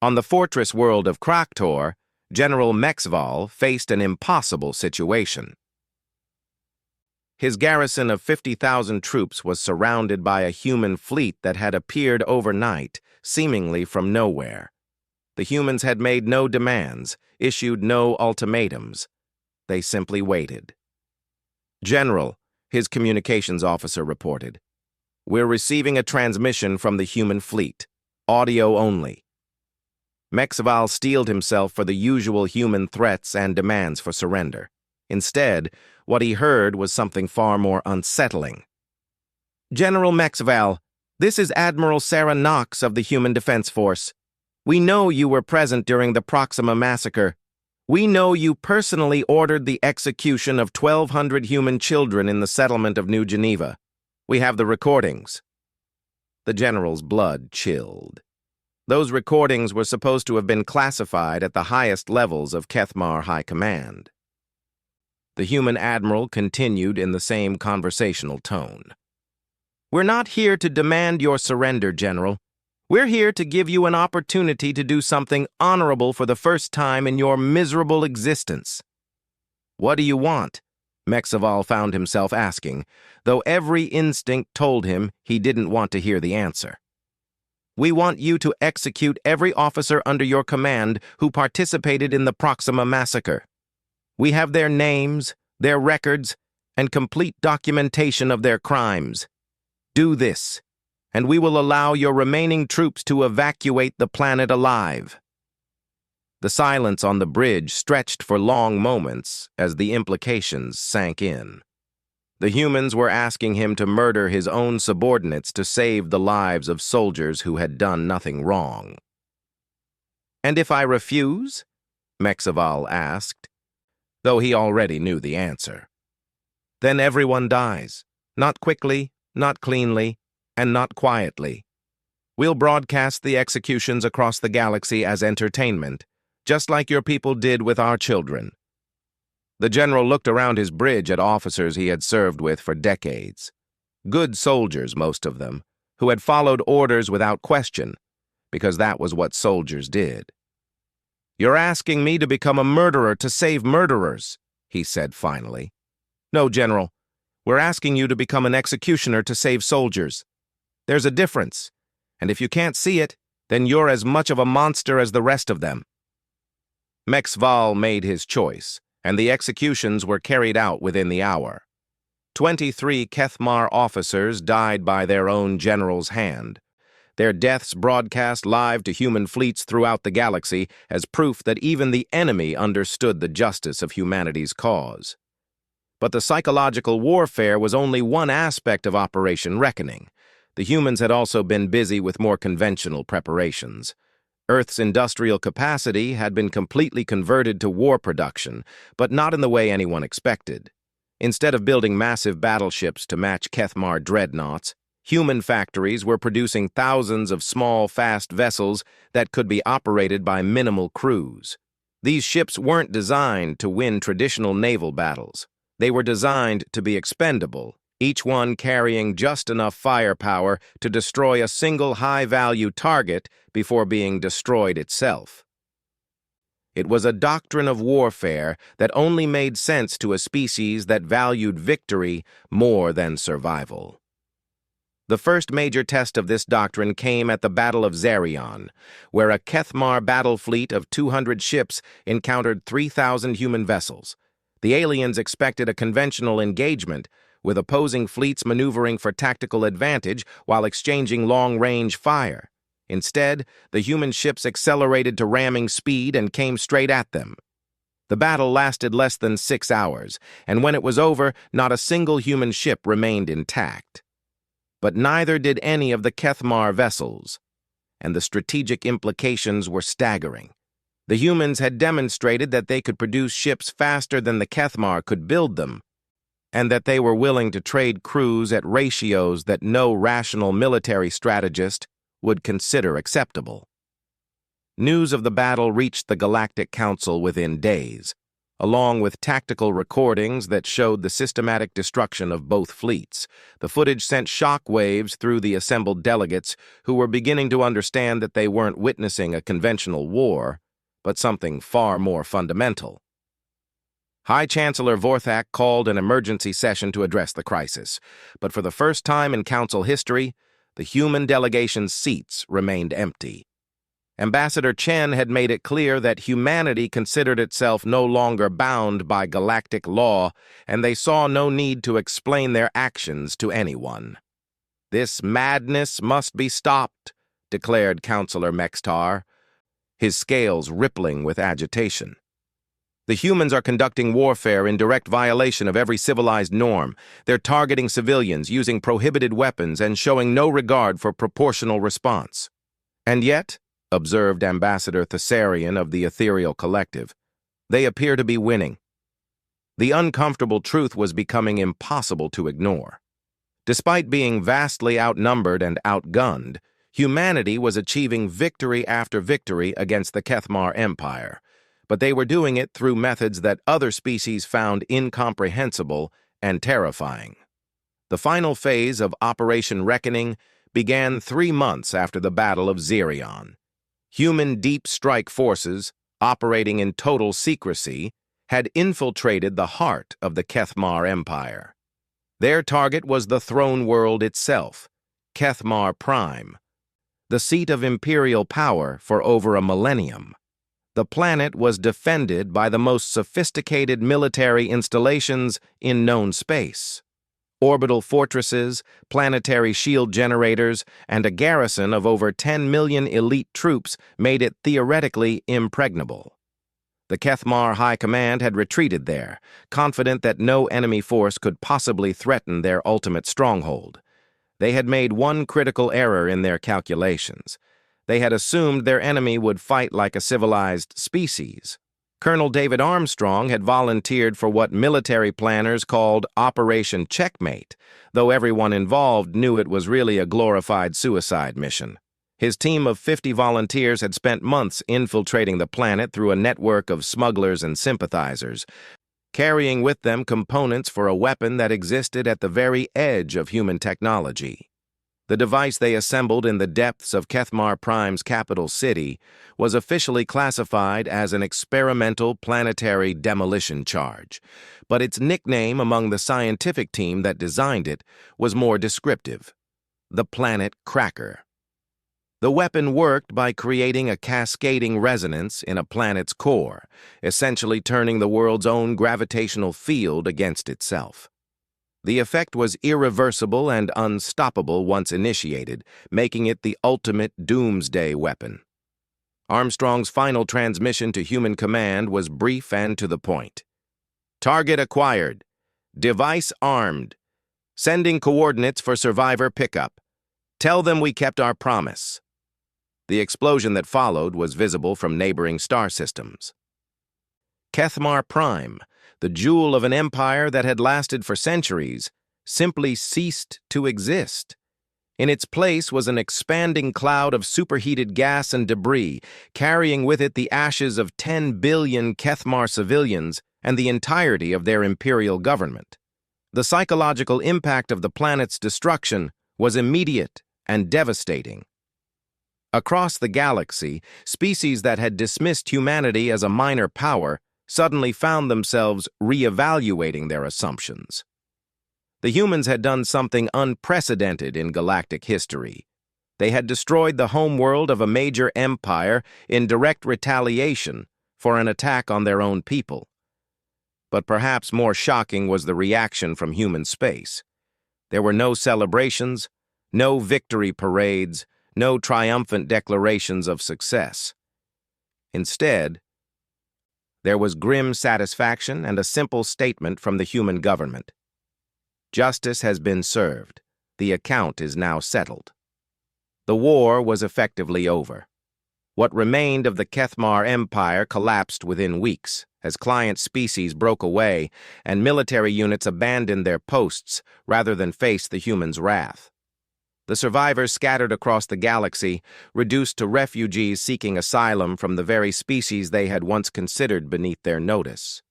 On the fortress world of Kraktor, General Mexval faced an impossible situation. His garrison of 50,000 troops was surrounded by a human fleet that had appeared overnight, seemingly from nowhere. The humans had made no demands, issued no ultimatums. They simply waited. "General," his communications officer reported. "We're receiving a transmission from the human fleet. Audio only." Mexval steeled himself for the usual human threats and demands for surrender. Instead, what he heard was something far more unsettling. "General Mexval, this is Admiral Sarah Knox of the Human Defense Force. We know you were present during the Proxima massacre. We know you personally ordered the execution of 1,200 human children in the settlement of New Geneva. We have the recordings." The general's blood chilled. Those recordings were supposed to have been classified at the highest levels of Kethmar High Command. The human admiral continued in the same conversational tone. "We're not here to demand your surrender, General. We're here to give you an opportunity to do something honorable for the first time in your miserable existence." "What do you want?" Mexval found himself asking, though every instinct told him he didn't want to hear the answer. "We want you to execute every officer under your command who participated in the Proxima massacre. We have their names, their records, and complete documentation of their crimes. Do this, and we will allow your remaining troops to evacuate the planet alive." The silence on the bridge stretched for long moments as the implications sank in. The humans were asking him to murder his own subordinates to save the lives of soldiers who had done nothing wrong. "And if I refuse?" Mexval asked, though he already knew the answer. "Then everyone dies, not quickly, not cleanly, and not quietly. We'll broadcast the executions across the galaxy as entertainment, just like your people did with our children." The general looked around his bridge at officers he had served with for decades. Good soldiers, most of them, who had followed orders without question, because that was what soldiers did. "You're asking me to become a murderer to save murderers," he said finally. "No, General. We're asking you to become an executioner to save soldiers. There's a difference, and if you can't see it, then you're as much of a monster as the rest of them." Mexval made his choice, and the executions were carried out within the hour. 23 Kethmar officers died by their own general's hand, their deaths broadcast live to human fleets throughout the galaxy as proof that even the enemy understood the justice of humanity's cause. But the psychological warfare was only one aspect of Operation Reckoning. The humans had also been busy with more conventional preparations. Earth's industrial capacity had been completely converted to war production, but not in the way anyone expected. Instead of building massive battleships to match Kethmar dreadnoughts, human factories were producing thousands of small, fast vessels that could be operated by minimal crews. These ships weren't designed to win traditional naval battles. They were designed to be expendable, each one carrying just enough firepower to destroy a single high-value target before being destroyed itself. It was a doctrine of warfare that only made sense to a species that valued victory more than survival. The first major test of this doctrine came at the Battle of Zarion, where a Kethmar battle fleet of 200 ships encountered 3,000 human vessels. The aliens expected a conventional engagement, with opposing fleets maneuvering for tactical advantage while exchanging long-range fire. Instead, the human ships accelerated to ramming speed and came straight at them. The battle lasted less than 6 hours, and when it was over, not a single human ship remained intact. But neither did any of the Kethmar vessels, and the strategic implications were staggering. The humans had demonstrated that they could produce ships faster than the Kethmar could build them, and that they were willing to trade crews at ratios that no rational military strategist would consider acceptable. News of the battle reached the Galactic Council within days, along with tactical recordings that showed the systematic destruction of both fleets. The footage sent shock waves through the assembled delegates who were beginning to understand that they weren't witnessing a conventional war, but something far more fundamental. High Chancellor Vorthak called an emergency session to address the crisis, but for the first time in Council history, the human delegation's seats remained empty. Ambassador Chen had made it clear that humanity considered itself no longer bound by galactic law, and they saw no need to explain their actions to anyone. "This madness must be stopped," declared Councillor Mextar, his scales rippling with agitation. "The humans are conducting warfare in direct violation of every civilized norm. They're targeting civilians, using prohibited weapons, and showing no regard for proportional response. And yet," observed Ambassador Thessarian of the Ethereal Collective, "they appear to be winning." The uncomfortable truth was becoming impossible to ignore. Despite being vastly outnumbered and outgunned, humanity was achieving victory after victory against the Kethmar Empire, but they were doing it through methods that other species found incomprehensible and terrifying. The final phase of Operation Reckoning began 3 months after the Battle of Xerion. Human deep strike forces, operating in total secrecy, had infiltrated the heart of the Kethmar Empire. Their target was the throne world itself, Kethmar Prime, the seat of imperial power for over a millennium. The planet was defended by the most sophisticated military installations in known space. Orbital fortresses, planetary shield generators, and a garrison of over 10 million elite troops made it theoretically impregnable. The Kethmar High Command had retreated there, confident that no enemy force could possibly threaten their ultimate stronghold. They had made one critical error in their calculations. They had assumed their enemy would fight like a civilized species. Colonel David Armstrong had volunteered for what military planners called Operation Checkmate, though everyone involved knew it was really a glorified suicide mission. His team of 50 volunteers had spent months infiltrating the planet through a network of smugglers and sympathizers, carrying with them components for a weapon that existed at the very edge of human technology. The device they assembled in the depths of Kethmar Prime's capital city was officially classified as an experimental planetary demolition charge, but its nickname among the scientific team that designed it was more descriptive: the Planet Cracker. The weapon worked by creating a cascading resonance in a planet's core, essentially turning the world's own gravitational field against itself. The effect was irreversible and unstoppable once initiated, making it the ultimate doomsday weapon. Armstrong's final transmission to human command was brief and to the point. "Target acquired. Device armed. Sending coordinates for survivor pickup. Tell them we kept our promise." The explosion that followed was visible from neighboring star systems. Kethmar Prime, the jewel of an empire that had lasted for centuries, simply ceased to exist. In its place was an expanding cloud of superheated gas and debris, carrying with it the ashes of 10 billion Kethmar civilians and the entirety of their imperial government. The psychological impact of the planet's destruction was immediate and devastating. Across the galaxy, species that had dismissed humanity as a minor power suddenly found themselves re-evaluating their assumptions. The humans had done something unprecedented in galactic history. They had destroyed the homeworld of a major empire in direct retaliation for an attack on their own people. But perhaps more shocking was the reaction from human space. There were no celebrations, no victory parades, no triumphant declarations of success. Instead, there was grim satisfaction and a simple statement from the human government. Justice has been served. The account is now settled. The war was effectively over. What remained of the Kethmar Empire collapsed within weeks, as client species broke away and military units abandoned their posts rather than face the humans' wrath. The survivors scattered across the galaxy, reduced to refugees seeking asylum from the very species they had once considered beneath their notice.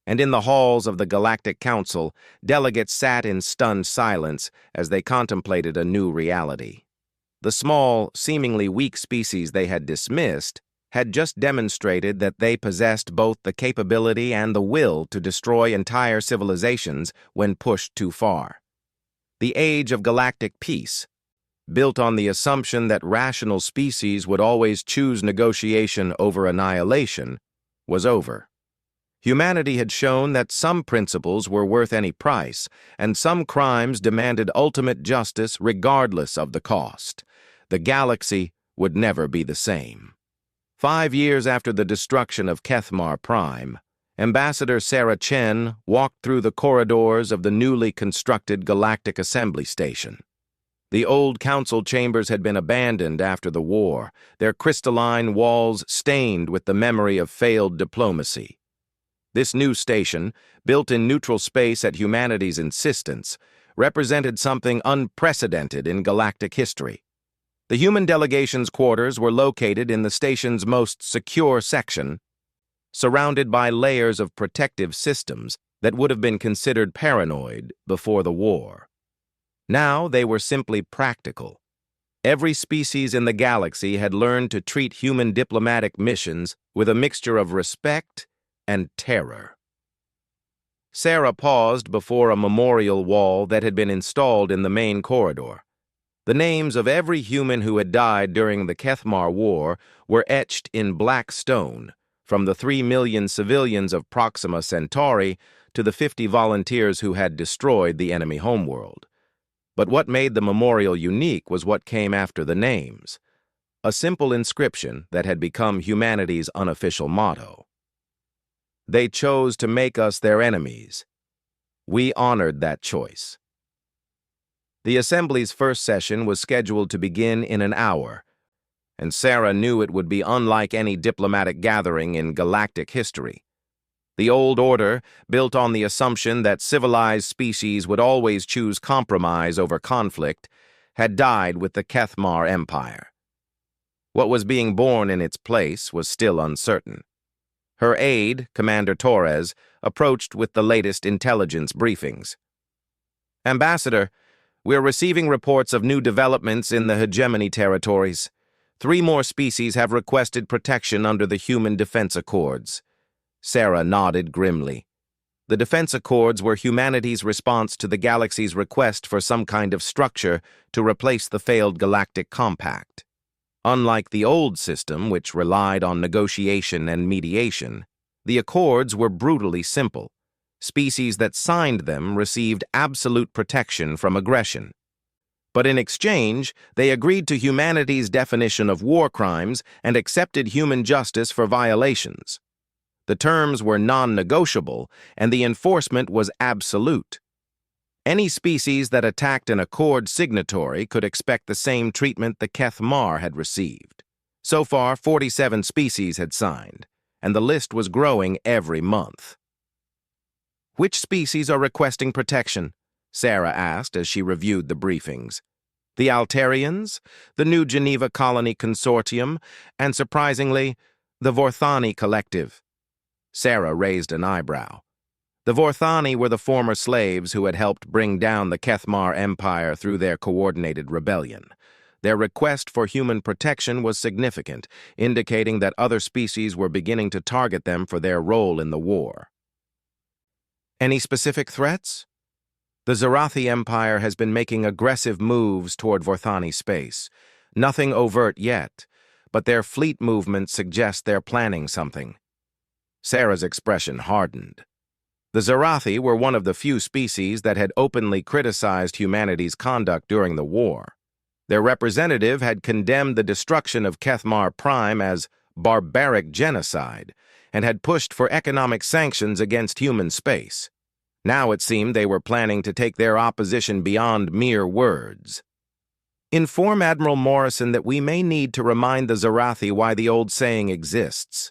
And in the halls of the Galactic Council, delegates sat in stunned silence as they contemplated a new reality. The small, seemingly weak species they had dismissed had just demonstrated that they possessed both the capability and the will to destroy entire civilizations when pushed too far. The age of galactic peace, built on the assumption that rational species would always choose negotiation over annihilation, was over. Humanity had shown that some principles were worth any price, and some crimes demanded ultimate justice regardless of the cost. The galaxy would never be the same. 5 years after the destruction of Kethmar Prime, Ambassador Sarah Chen walked through the corridors of the newly constructed Galactic Assembly Station. The old council chambers had been abandoned after the war, their crystalline walls stained with the memory of failed diplomacy. This new station, built in neutral space at humanity's insistence, represented something unprecedented in galactic history. The human delegation's quarters were located in the station's most secure section, surrounded by layers of protective systems that would have been considered paranoid before the war. Now they were simply practical. Every species in the galaxy had learned to treat human diplomatic missions with a mixture of respect and terror. Sarah paused before a memorial wall that had been installed in the main corridor. The names of every human who had died during the Kethmar War were etched in black stone, from the 3 million civilians of Proxima Centauri to the 50 volunteers who had destroyed the enemy homeworld. But what made the memorial unique was what came after the names, a simple inscription that had become humanity's unofficial motto. They chose to make us their enemies. We honored that choice. The Assembly's first session was scheduled to begin in an hour, and Sarah knew it would be unlike any diplomatic gathering in galactic history. The old order, built on the assumption that civilized species would always choose compromise over conflict, had died with the Kethmar Empire. What was being born in its place was still uncertain. Her aide, Commander Torres, approached with the latest intelligence briefings. Ambassador, we're receiving reports of new developments in the hegemony territories. 3 more species have requested protection under the Human Defense Accords. Sarah nodded grimly. The Defense Accords were humanity's response to the galaxy's request for some kind of structure to replace the failed Galactic Compact. Unlike the old system, which relied on negotiation and mediation, the Accords were brutally simple. Species that signed them received absolute protection from aggression. But in exchange, they agreed to humanity's definition of war crimes and accepted human justice for violations. The terms were non-negotiable, and the enforcement was absolute. Any species that attacked an Accord signatory could expect the same treatment the Kethmar had received. So far, 47 species had signed, and the list was growing every month. Which species are requesting protection? Sarah asked as she reviewed the briefings. The Altarians, the New Geneva Colony Consortium, and surprisingly, the Vorthani Collective. Sarah raised an eyebrow. The Vorthani were the former slaves who had helped bring down the Kethmar Empire through their coordinated rebellion. Their request for human protection was significant, indicating that other species were beginning to target them for their role in the war. Any specific threats? The Zarathi Empire has been making aggressive moves toward Vorthani space. Nothing overt yet, but their fleet movements suggest they're planning something. Sarah's expression hardened. The Zarathi were one of the few species that had openly criticized humanity's conduct during the war. Their representative had condemned the destruction of Kethmar Prime as barbaric genocide and had pushed for economic sanctions against human space. Now it seemed they were planning to take their opposition beyond mere words. Inform Admiral Morrison that we may need to remind the Zarathi why the old saying exists,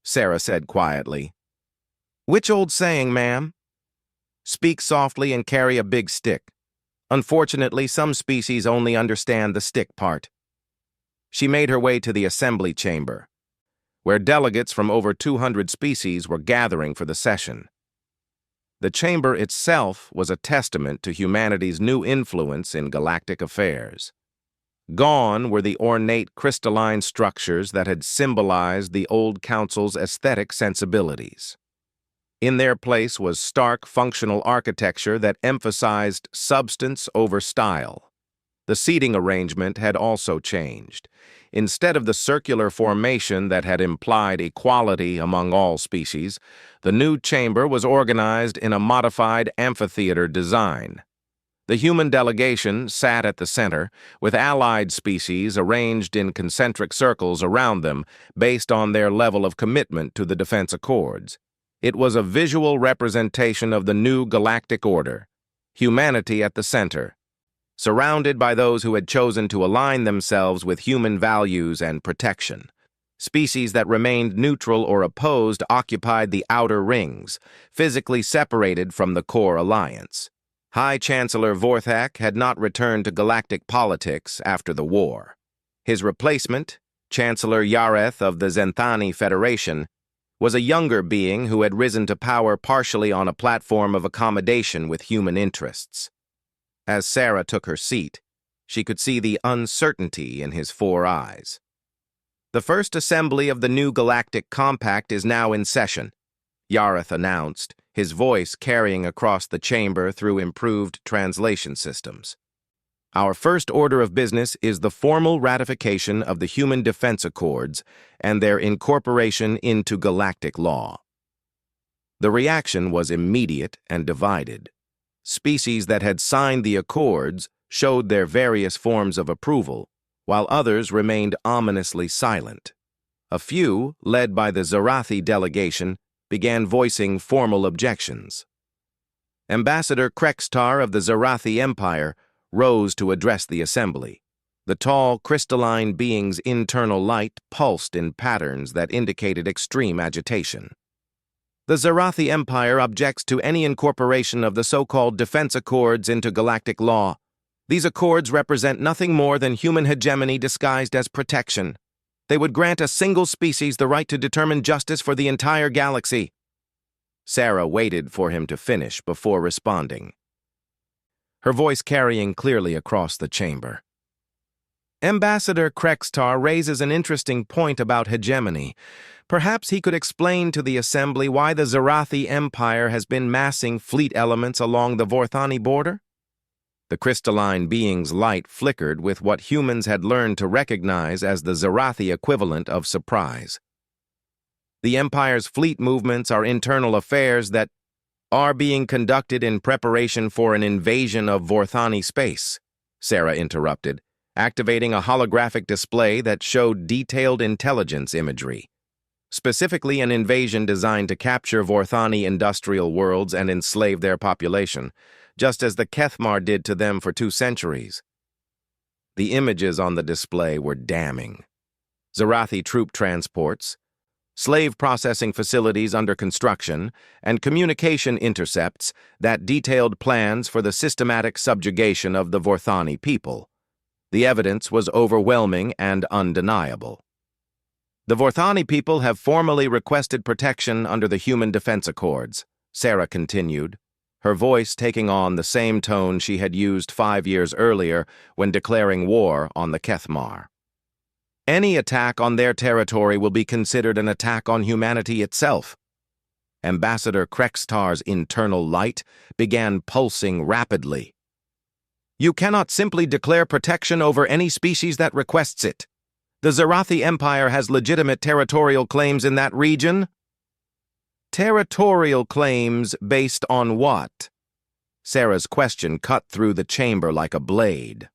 Sarah said quietly. Which old saying, ma'am? Speak softly and carry a big stick. Unfortunately, some species only understand the stick part. She made her way to the assembly chamber, where delegates from over 200 species were gathering for the session. The chamber itself was a testament to humanity's new influence in galactic affairs. Gone were the ornate crystalline structures that had symbolized the old council's aesthetic sensibilities. In their place was stark, functional architecture that emphasized substance over style. The seating arrangement had also changed. Instead of the circular formation that had implied equality among all species, the new chamber was organized in a modified amphitheater design. The human delegation sat at the center, with allied species arranged in concentric circles around them based on their level of commitment to the Defense Accords. It was a visual representation of the new galactic order, humanity at the center, surrounded by those who had chosen to align themselves with human values and protection. Species that remained neutral or opposed occupied the outer rings, physically separated from the core alliance. High Chancellor Vorthak had not returned to galactic politics after the war. His replacement, Chancellor Yareth of the Zenthani Federation, was a younger being who had risen to power partially on a platform of accommodation with human interests. As Sarah took her seat, she could see the uncertainty in his 4 eyes. "The first assembly of the new Galactic Compact is now in session," Yareth announced, his voice carrying across the chamber through improved translation systems. "Our first order of business is the formal ratification of the Human Defense Accords and their incorporation into galactic law." The reaction was immediate and divided. Species that had signed the accords showed their various forms of approval, while others remained ominously silent. A few, led by the Zarathi delegation, began voicing formal objections. Ambassador Krextar of the Zarathi Empire rose to address the assembly. The tall, crystalline being's internal light pulsed in patterns that indicated extreme agitation. "The Zarathi Empire objects to any incorporation of the so-called Defense Accords into galactic law. These accords represent nothing more than human hegemony disguised as protection. They would grant a single species the right to determine justice for the entire galaxy." Sarah waited for him to finish before responding, her voice carrying clearly across the chamber. "Ambassador Krextar raises an interesting point about hegemony. Perhaps he could explain to the Assembly why the Zarathi Empire has been massing fleet elements along the Vorthani border?" The crystalline being's light flickered with what humans had learned to recognize as the Zarathi equivalent of surprise. "The Empire's fleet movements are internal affairs that are being conducted in preparation for an invasion of Vorthani space," Sarah interrupted, activating a holographic display that showed detailed intelligence imagery. Specifically an invasion designed to capture Vorthani industrial worlds and enslave their population, just as the Kethmar did to them for 2 centuries. The images on the display were damning. Zarathi troop transports, slave processing facilities under construction, and communication intercepts that detailed plans for the systematic subjugation of the Vorthani people. The evidence was overwhelming and undeniable. "The Vorthani people have formally requested protection under the Human Defense Accords," Sarah continued, her voice taking on the same tone she had used 5 years earlier when declaring war on the Kethmar. "Any attack on their territory will be considered an attack on humanity itself." Ambassador Krextar's internal light began pulsing rapidly. "You cannot simply declare protection over any species that requests it. The Zarathi Empire has legitimate territorial claims in that region." "Territorial claims based on what?" Sarah's question cut through the chamber like a blade.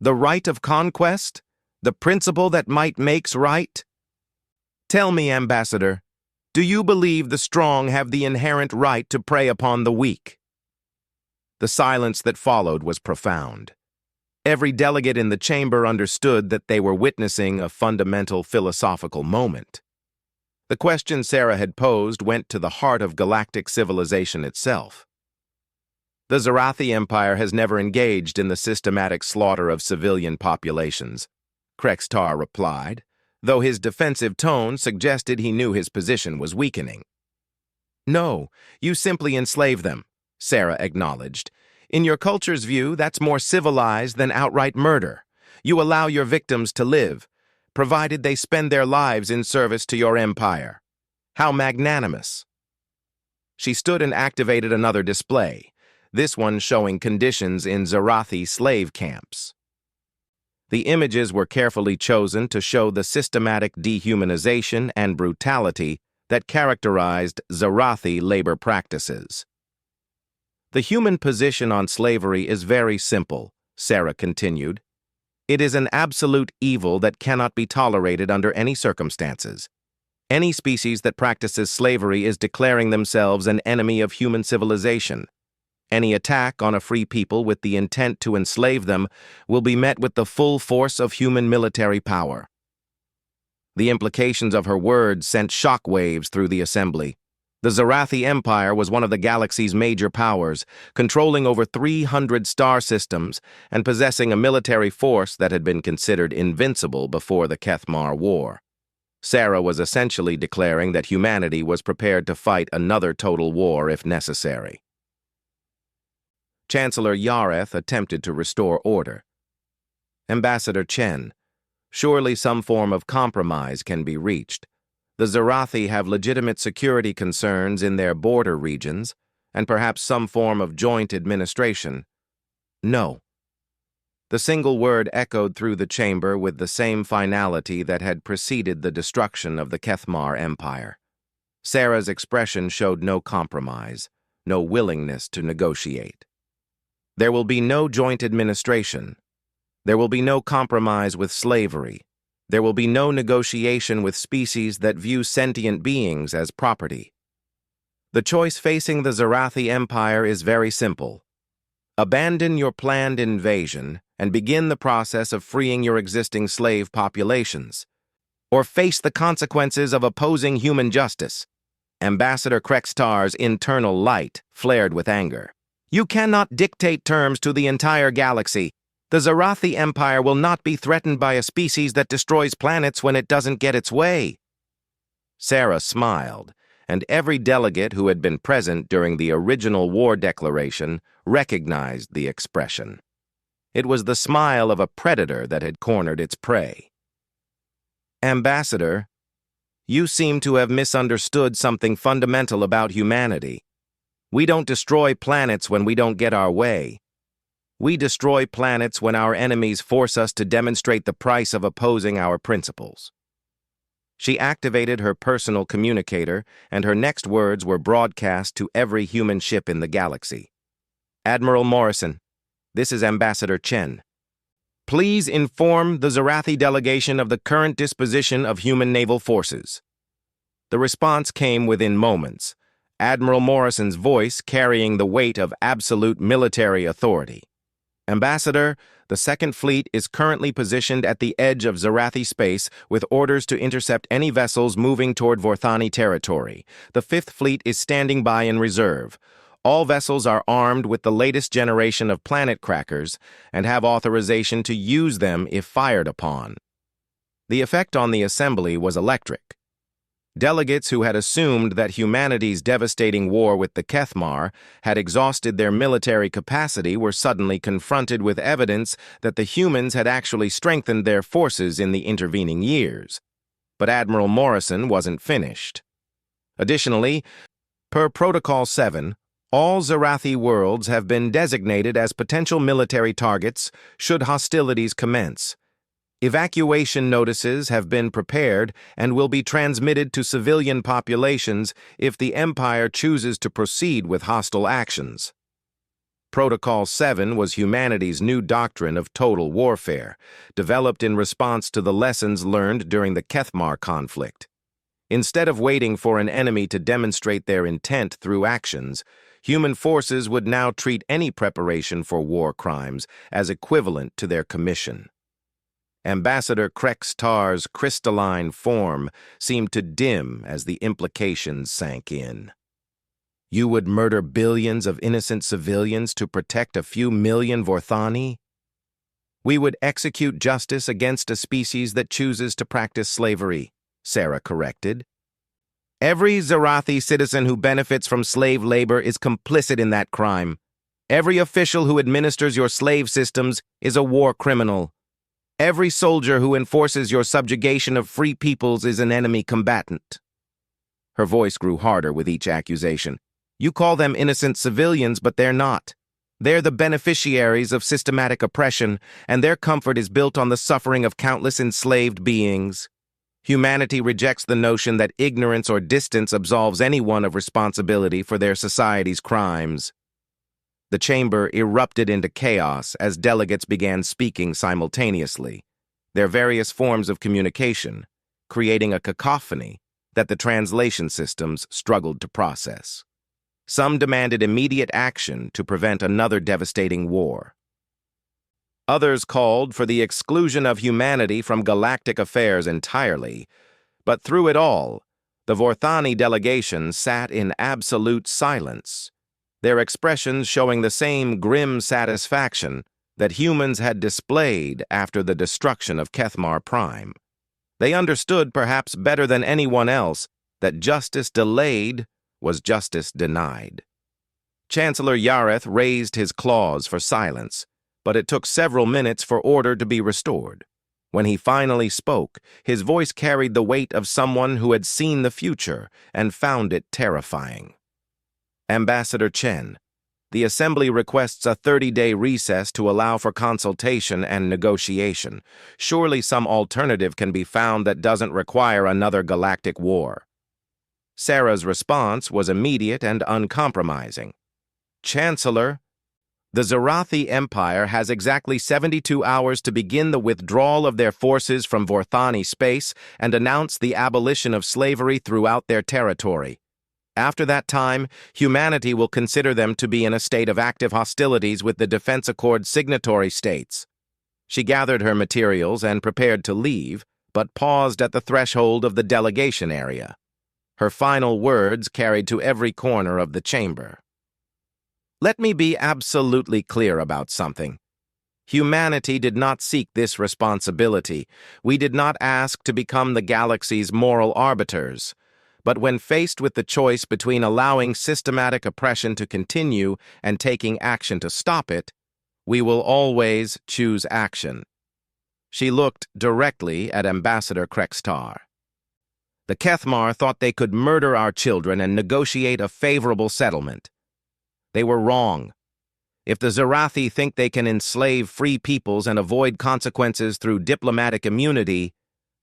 "The right of conquest? The principle that might makes right? Tell me, Ambassador, do you believe the strong have the inherent right to prey upon the weak?" The silence that followed was profound. Every delegate in the chamber understood that they were witnessing a fundamental philosophical moment. The question Sarah had posed went to the heart of galactic civilization itself. "The Zarathi Empire has never engaged in the systematic slaughter of civilian populations," Krextar replied, though his defensive tone suggested he knew his position was weakening. "No, you simply enslave them," Sarah acknowledged. "In your culture's view, that's more civilized than outright murder. You allow your victims to live, provided they spend their lives in service to your empire. How magnanimous." She stood and activated another display, this one showing conditions in Zarathi slave camps. The images were carefully chosen to show the systematic dehumanization and brutality that characterized Zarathi labor practices. The human position on slavery is very simple, Sarah continued. It is an absolute evil that cannot be tolerated under any circumstances. Any species that practices slavery is declaring themselves an enemy of human civilization. Any attack on a free people with the intent to enslave them will be met with the full force of human military power. The implications of her words sent shockwaves through the assembly. The Zarathi Empire was one of the galaxy's major powers, controlling over 300 star systems and possessing a military force that had been considered invincible before the Kethmar War. Sarah was essentially declaring that humanity was prepared to fight another total war if necessary. Chancellor Yareth attempted to restore order. Ambassador Chen, surely some form of compromise can be reached. The Zarathi have legitimate security concerns in their border regions, and perhaps some form of joint administration. No. The single word echoed through the chamber with the same finality that had preceded the destruction of the Kethmar Empire. Sarah's expression showed no compromise, no willingness to negotiate. There will be no joint administration. There will be no compromise with slavery. There will be no negotiation with species that view sentient beings as property. The choice facing the Zarathi Empire is very simple. Abandon your planned invasion and begin the process of freeing your existing slave populations, or face the consequences of opposing human justice. Ambassador Krextar's internal light flared with anger. You cannot dictate terms to the entire galaxy. The Zarathi Empire will not be threatened by a species that destroys planets when it doesn't get its way. Sarah smiled, and every delegate who had been present during the original war declaration recognized the expression. It was the smile of a predator that had cornered its prey. Ambassador, you seem to have misunderstood something fundamental about humanity. We don't destroy planets when we don't get our way. We destroy planets when our enemies force us to demonstrate the price of opposing our principles. She activated her personal communicator, and her next words were broadcast to every human ship in the galaxy. Admiral Morrison, this is Ambassador Chen. Please inform the Zarathi delegation of the current disposition of human naval forces. The response came within moments, Admiral Morrison's voice carrying the weight of absolute military authority. Ambassador, the Second Fleet is currently positioned at the edge of Zarathi space with orders to intercept any vessels moving toward Vorthani territory. The Fifth Fleet is standing by in reserve. All vessels are armed with the latest generation of planet crackers and have authorization to use them if fired upon. The effect on the assembly was electric. Delegates who had assumed that humanity's devastating war with the Kethmar had exhausted their military capacity were suddenly confronted with evidence that the humans had actually strengthened their forces in the intervening years. But Admiral Morrison wasn't finished. Additionally, per Protocol 7, all Zarathi worlds have been designated as potential military targets should hostilities commence. Evacuation notices have been prepared and will be transmitted to civilian populations if the Empire chooses to proceed with hostile actions. Protocol 7 was humanity's new doctrine of total warfare, developed in response to the lessons learned during the Kethmar conflict. Instead of waiting for an enemy to demonstrate their intent through actions, human forces would now treat any preparation for war crimes as equivalent to their commission. Ambassador Krextar's crystalline form seemed to dim as the implications sank in. You would murder billions of innocent civilians to protect a few million Vorthani? We would execute justice against a species that chooses to practice slavery, Sarah corrected. Every Zarathi citizen who benefits from slave labor is complicit in that crime. Every official who administers your slave systems is a war criminal. Every soldier who enforces your subjugation of free peoples is an enemy combatant. Her voice grew harder with each accusation. You call them innocent civilians, but they're not. They're the beneficiaries of systematic oppression, and their comfort is built on the suffering of countless enslaved beings. Humanity rejects the notion that ignorance or distance absolves anyone of responsibility for their society's crimes. The chamber erupted into chaos as delegates began speaking simultaneously, their various forms of communication, creating a cacophony that the translation systems struggled to process. Some demanded immediate action to prevent another devastating war. Others called for the exclusion of humanity from galactic affairs entirely, but through it all, the Vorthani delegation sat in absolute silence, their expressions showing the same grim satisfaction that humans had displayed after the destruction of Kethmar Prime. They understood perhaps better than anyone else that justice delayed was justice denied. Chancellor Yareth raised his claws for silence, but it took several minutes for order to be restored. When he finally spoke, his voice carried the weight of someone who had seen the future and found it terrifying. Ambassador Chen, the Assembly requests a 30-day recess to allow for consultation and negotiation. Surely some alternative can be found that doesn't require another galactic war. Sarah's response was immediate and uncompromising. Chancellor, the Zarathi Empire has exactly 72 hours to begin the withdrawal of their forces from Vorthani space and announce the abolition of slavery throughout their territory. After that time, humanity will consider them to be in a state of active hostilities with the Defense Accord signatory states. She gathered her materials and prepared to leave, but paused at the threshold of the delegation area. Her final words carried to every corner of the chamber. Let me be absolutely clear about something. Humanity did not seek this responsibility. We did not ask to become the galaxy's moral arbiters. But when faced with the choice between allowing systematic oppression to continue and taking action to stop it, we will always choose action. She looked directly at Ambassador Krextar. The Kethmar thought they could murder our children and negotiate a favorable settlement. They were wrong. If the Zarathi think they can enslave free peoples and avoid consequences through diplomatic immunity,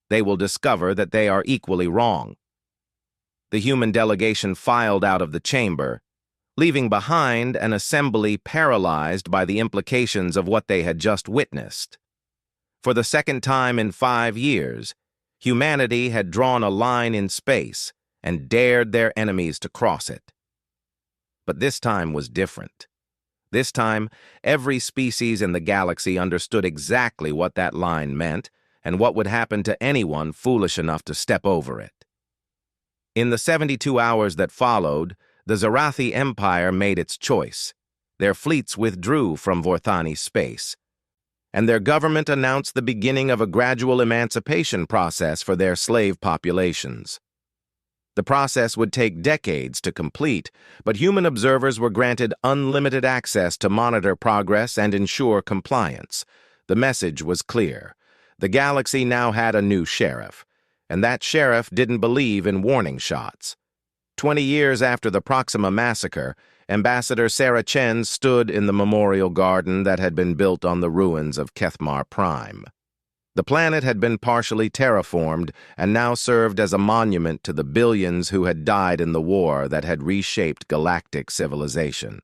they will discover that they are equally wrong. The human delegation filed out of the chamber, leaving behind an assembly paralyzed by the implications of what they had just witnessed. For the second time in 5 years, humanity had drawn a line in space and dared their enemies to cross it. But this time was different. This time, every species in the galaxy understood exactly what that line meant and what would happen to anyone foolish enough to step over it. In the 72 hours that followed, the Zarathi Empire made its choice. Their fleets withdrew from Vorthani space, and their government announced the beginning of a gradual emancipation process for their slave populations. The process would take decades to complete, but human observers were granted unlimited access to monitor progress and ensure compliance. The message was clear. The galaxy now had a new sheriff, and that sheriff didn't believe in warning shots. 20 years after the Proxima massacre, Ambassador Sarah Chen stood in the memorial garden that had been built on the ruins of Kethmar Prime. The planet had been partially terraformed and now served as a monument to the billions who had died in the war that had reshaped galactic civilization.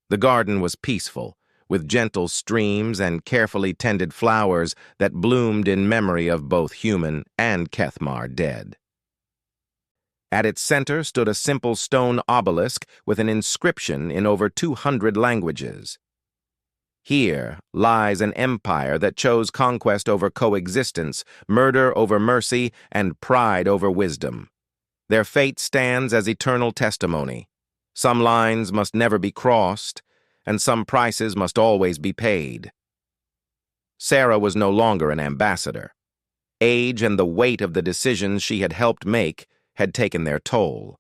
The garden was peaceful, with gentle streams and carefully tended flowers that bloomed in memory of both human and Kethmar dead. At its center stood a simple stone obelisk with an inscription in over 200 languages. Here lies an empire that chose conquest over coexistence, murder over mercy, and pride over wisdom. Their fate stands as eternal testimony. Some lines must never be crossed, and some prices must always be paid. Sarah was no longer an ambassador. Age and the weight of the decisions she had helped make had taken their toll.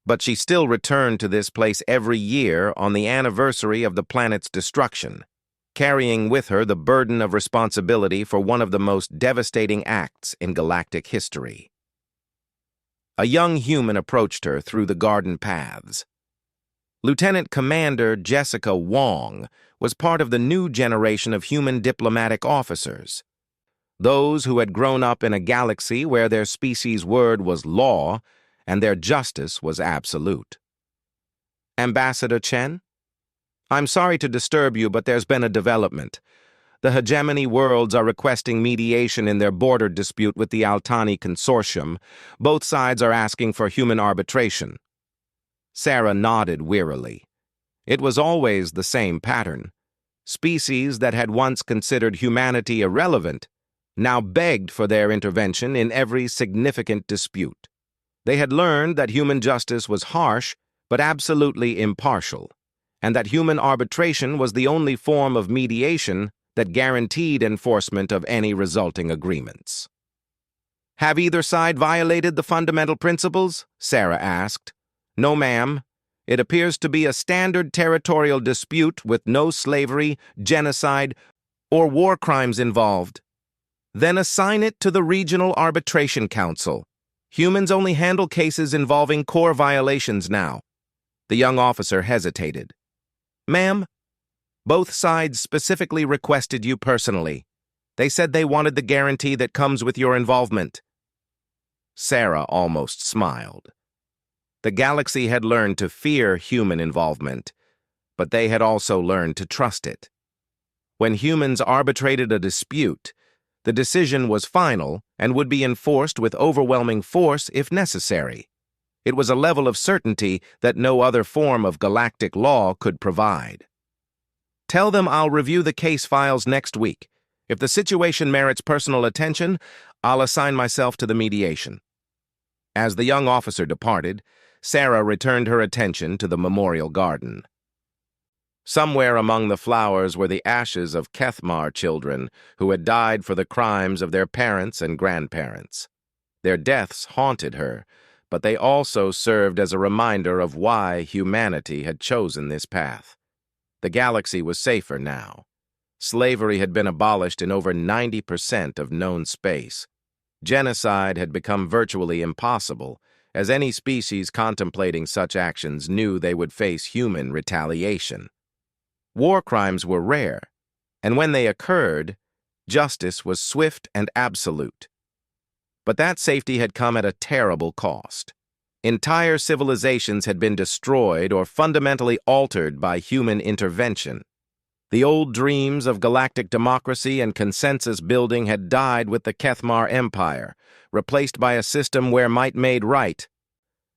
But she still returned to this place every year on the anniversary of the planet's destruction, carrying with her the burden of responsibility for one of the most devastating acts in galactic history. A young human approached her through the garden paths. Lieutenant Commander Jessica Wong was part of the new generation of human diplomatic officers, those who had grown up in a galaxy where their species' word was law and their justice was absolute. Ambassador Chen? I'm sorry to disturb you, but there's been a development. The hegemony worlds are requesting mediation in their border dispute with the Altani Consortium. Both sides are asking for human arbitration. Sarah nodded wearily. It was always the same pattern. Species that had once considered humanity irrelevant now begged for their intervention in every significant dispute. They had learned that human justice was harsh but absolutely impartial, and that human arbitration was the only form of mediation that guaranteed enforcement of any resulting agreements. Have either side violated the fundamental principles? Sarah asked. No, ma'am. It appears to be a standard territorial dispute with no slavery, genocide, or war crimes involved. Then assign it to the Regional Arbitration Council. Humans only handle cases involving core violations now. The young officer hesitated. Ma'am, both sides specifically requested you personally. They said they wanted the guarantee that comes with your involvement. Sarah almost smiled. The galaxy had learned to fear human involvement, but they had also learned to trust it. When humans arbitrated a dispute, the decision was final and would be enforced with overwhelming force if necessary. It was a level of certainty that no other form of galactic law could provide. Tell them I'll review the case files next week. If the situation merits personal attention, I'll assign myself to the mediation. As the young officer departed, Sarah returned her attention to the memorial garden. Somewhere among the flowers were the ashes of Kethmar children who had died for the crimes of their parents and grandparents. Their deaths haunted her, but they also served as a reminder of why humanity had chosen this path. The galaxy was safer now. Slavery had been abolished in over 90% of known space. Genocide had become virtually impossible, as any species contemplating such actions knew they would face human retaliation. War crimes were rare, and when they occurred, justice was swift and absolute. But that safety had come at a terrible cost. Entire civilizations had been destroyed or fundamentally altered by human intervention. The old dreams of galactic democracy and consensus building had died with the Kethmar Empire, replaced by a system where might made right,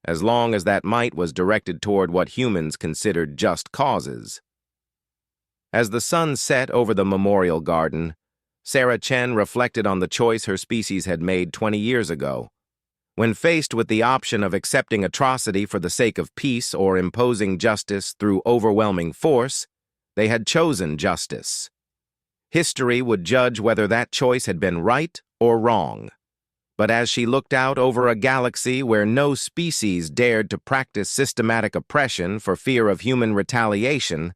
as long as that might was directed toward what humans considered just causes. As the sun set over the memorial garden, Sarah Chen reflected on the choice her species had made 20 years ago. When faced with the option of accepting atrocity for the sake of peace or imposing justice through overwhelming force, they had chosen justice. History would judge whether that choice had been right or wrong. But as she looked out over a galaxy where no species dared to practice systematic oppression for fear of human retaliation,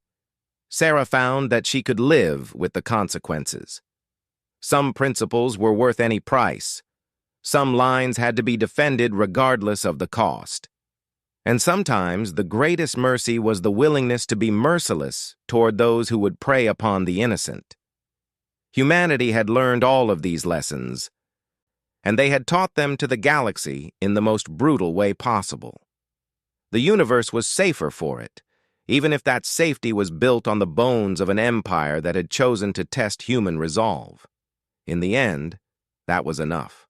Sarah found that she could live with the consequences. Some principles were worth any price. Some lines had to be defended regardless of the cost. And sometimes the greatest mercy was the willingness to be merciless toward those who would prey upon the innocent. Humanity had learned all of these lessons, and they had taught them to the galaxy in the most brutal way possible. The universe was safer for it, even if that safety was built on the bones of an empire that had chosen to test human resolve. In the end, that was enough.